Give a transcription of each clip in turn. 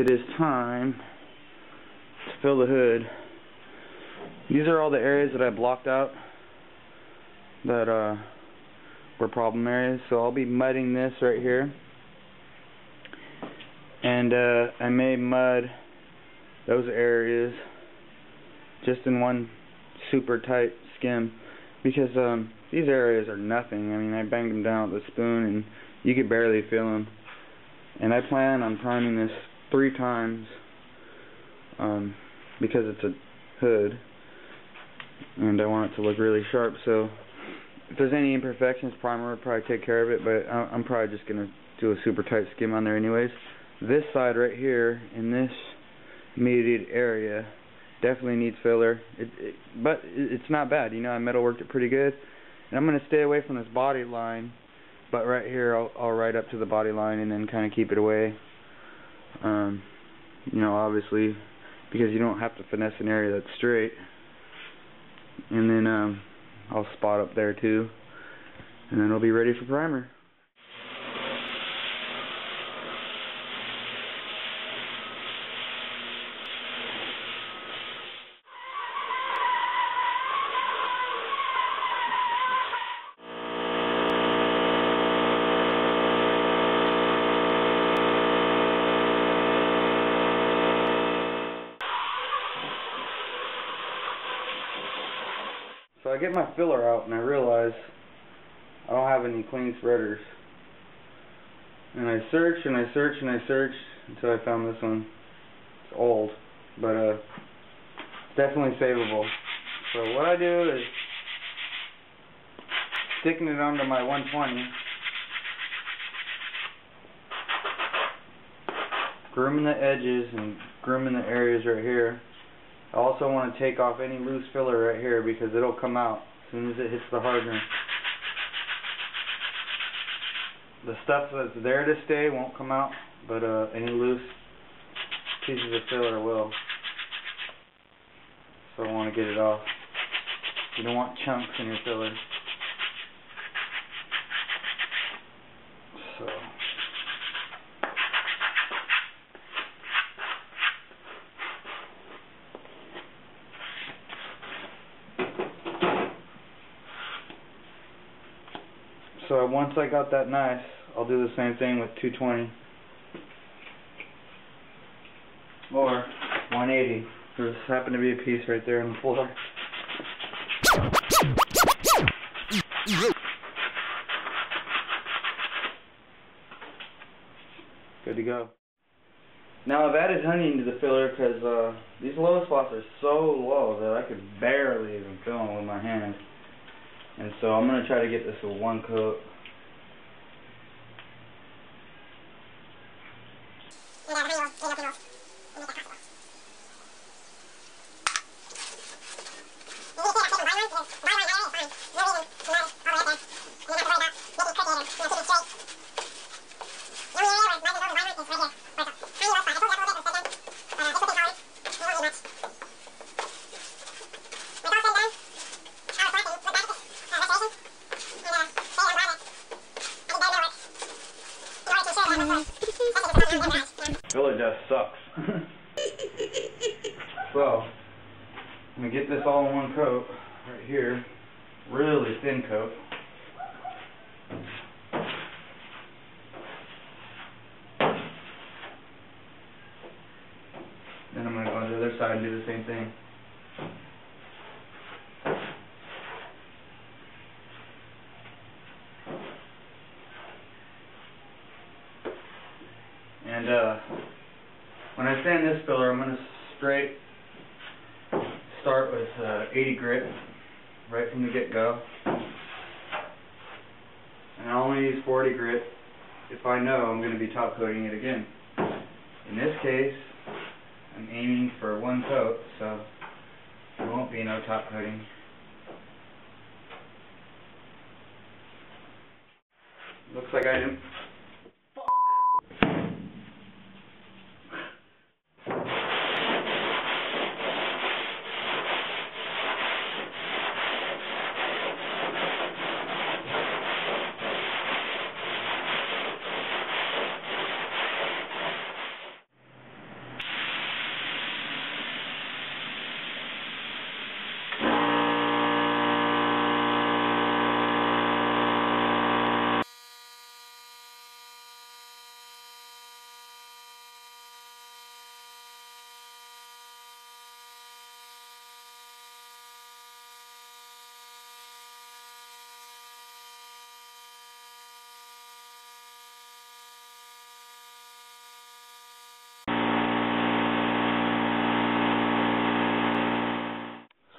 it is time to fill the hood. These are all the areas that I blocked out that were problem areas, so I'll be mudding this right here, and I may mud those areas just in one super tight skim, because these areas are nothing. I mean, I banged them down with a spoon and you could barely feel them, and I plan on priming this 3 times because it's a hood and I want it to look really sharp. So if there's any imperfections, primer will probably take care of it, but I'm probably just going to do a super tight skim on there anyways. This side right here, in this immediate area, definitely needs filler, but it's not bad. You know, I metal worked it pretty good, and I'm going to stay away from this body line, but right here I'll right up to the body line and then kind of keep it away. You know, obviously, because you don't have to finesse an area that's straight. And then I'll spot up there too, and then it'll be ready for primer. So I get my filler out and I realize I don't have any clean spreaders. And I search and I search and I search until I found this one. It's old, but it's definitely savable. So what I do is sticking it onto my 120, grooming the edges and grooming the areas right here. I also want to take off any loose filler right here because it'll come out as soon as it hits the hardener. The stuff that's there to stay won't come out, but any loose pieces of filler will. So I want to get it off. You don't want chunks in your filler. So once I got that nice, I'll do the same thing with 220 or 180. There's happened to be a piece right there on the floor. Good to go. Now I've added honey into the filler because these low spots are so low that I could barely even fill them with my hand. And so I'm going to try to get this with one coat. Filler just sucks. So, I'm going to get this all in one coat right here. Really thin coat. Then I'm going to go on the other side and do the same thing. And when I sand this filler, I'm going to start with 80 grit right from the get-go. And I only use 40 grit if I know I'm going to be top coating it again. In this case, I'm aiming for one coat, so there won't be no top coating. Looks like I didn't.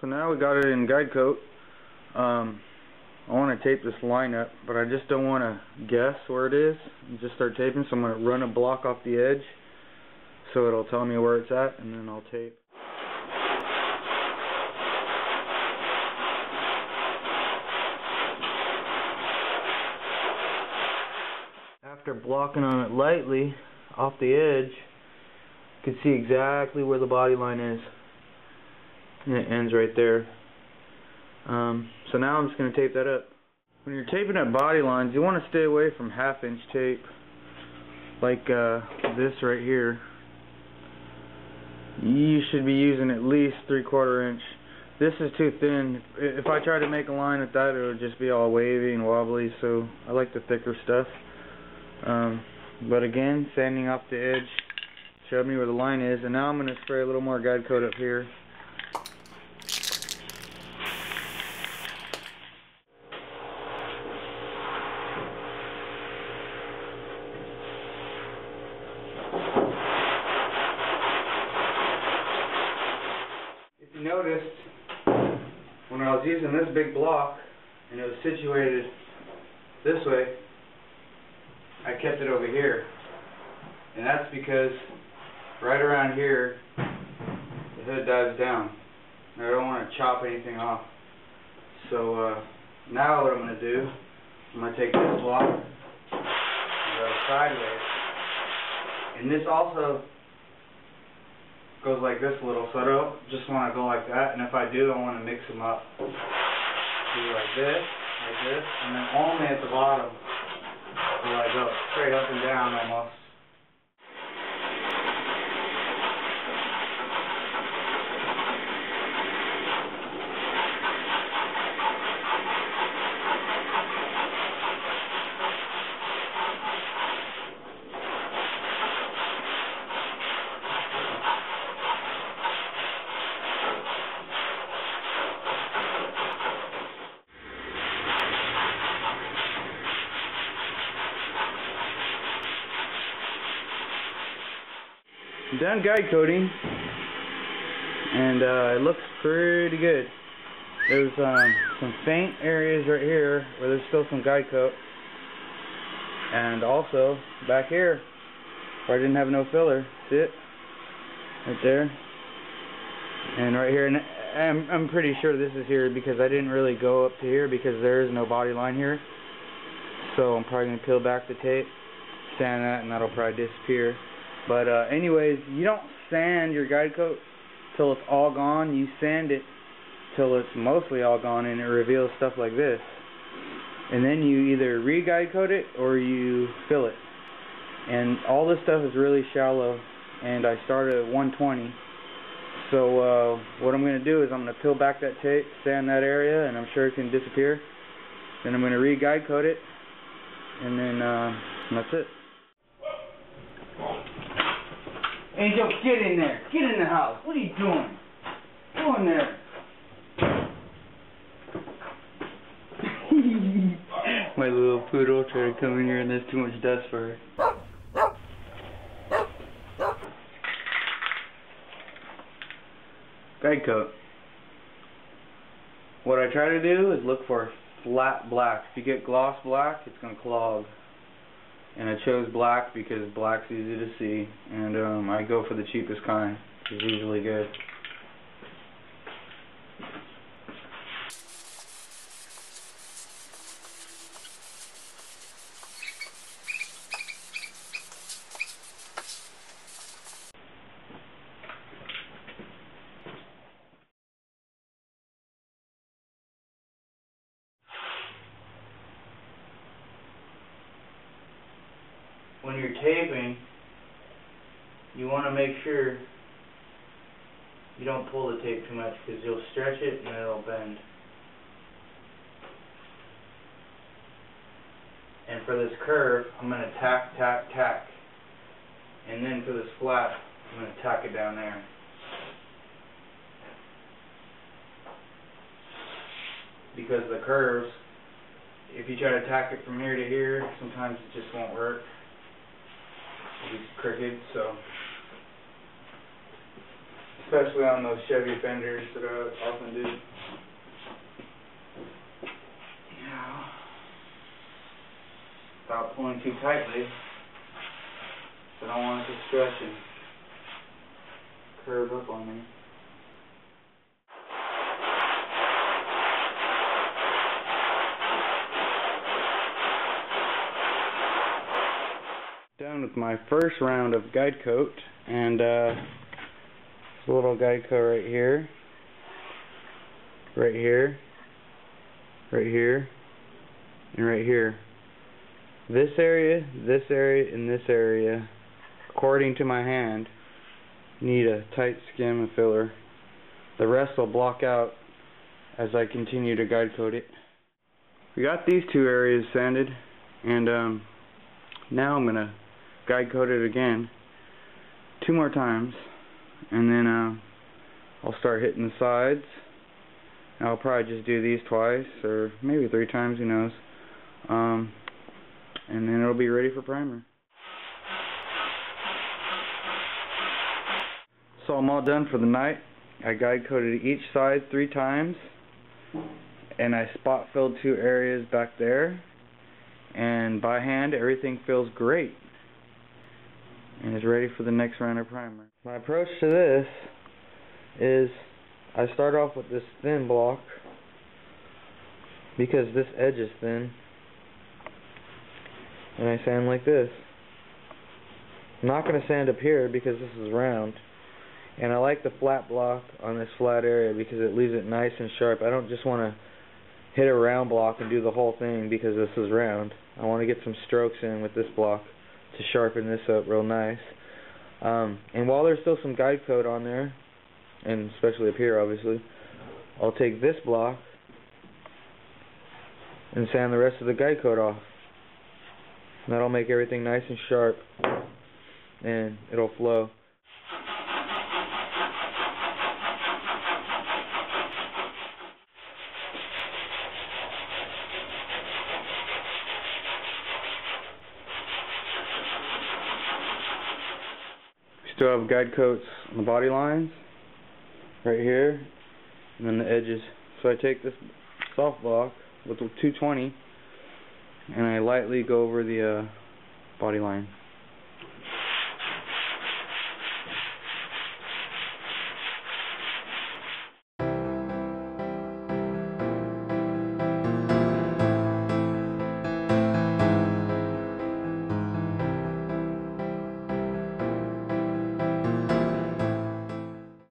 So now we got it in guide coat. I want to tape this line up, but I just don't want to guess where it is and just start taping, so I'm going to run a block off the edge so it'll tell me where it's at, and then I'll tape. After blocking on it lightly off the edge, you can see exactly where the body line is, and it ends right there. So now I'm just going to tape that up. When you're taping up body lines, you want to stay away from 1/2 inch tape like this right here. You should be using at least 3/4 inch. This is too thin. If I try to make a line with that, it would just be all wavy and wobbly, so I like the thicker stuff. But again, sanding off the edge showed me where the line is, and now I'm going to spray a little more guide coat up here. If you noticed, when I was using this big block and it was situated this way, I kept it over here, and that's because right around here the hood dives down, and I don't want to chop anything off. So now what I'm going to do, I'm going to take this block and go sideways, and this also goes like this a little, so I don't just want to go like that, and if I do, I want to mix them up. Do like this, and then only at the bottom will I go straight up and down almost. I'm done guide coating, and it looks pretty good. There's some faint areas right here where there's still some guide coat, and also back here where I didn't have no filler. See it? Right there, and right here. And I'm pretty sure this is here because I didn't really go up to here because there is no body line here. So I'm probably going to peel back the tape, sand that, and that'll probably disappear. But anyways, you don't sand your guide coat till it's all gone. You sand it till it's mostly all gone, and it reveals stuff like this. And then you either re-guide coat it or you fill it. And all this stuff is really shallow, and I started at 120. So what I'm going to do is I'm going to peel back that tape, sand that area, and I'm sure it can disappear. Then I'm going to re-guide coat it, and then that's it. Angel, get in there. Get in the house. What are you doing? Go in there. My little poodle tried to come in here and there's too much dust for her. Guide coat. What I try to do is look for flat black. If you get gloss black, it's going to clog. And I chose black because black's easy to see, and I go for the cheapest kind, which is usually good. When you're taping, you want to make sure you don't pull the tape too much because you'll stretch it and it'll bend. And for this curve, I'm going to tack, tack, tack. And then for this flat, I'm going to tack it down there. Because the curves, if you try to tack it from here to here, sometimes it just won't work. It'll be crooked, so especially on those Chevy fenders that I often do. Yeah. Without pulling too tightly, so I don't want it to stretch and curve up on me. Done with my first round of guide coat, and there's a little guide coat right here, right here, right here, and right here. This area, and this area, according to my hand, need a tight skim and filler. The rest will block out as I continue to guide coat it. We got these two areas sanded, and now I'm gonna guide coat it again 2 more times, and then I'll start hitting the sides. I'll probably just do these twice or maybe 3 times, who knows, and then it'll be ready for primer. So I'm all done for the night. I guide coated each side 3 times, and I spot filled 2 areas back there, and by hand everything feels great and is ready for the next round of primer. My approach to this is I start off with this thin block because this edge is thin, and I sand like this. I'm not going to sand up here because this is round, and I like the flat block on this flat area because it leaves it nice and sharp. I don't just want to hit a round block and do the whole thing because this is round. I want to get some strokes in with this block to sharpen this up real nice. And while there's still some guide coat on there, and especially up here obviously, I'll take this block and sand the rest of the guide coat off. And that'll make everything nice and sharp, and it'll flow. Still have guide coats on the body lines right here, and then the edges. So I take this soft block with the 220 and I lightly go over the body line.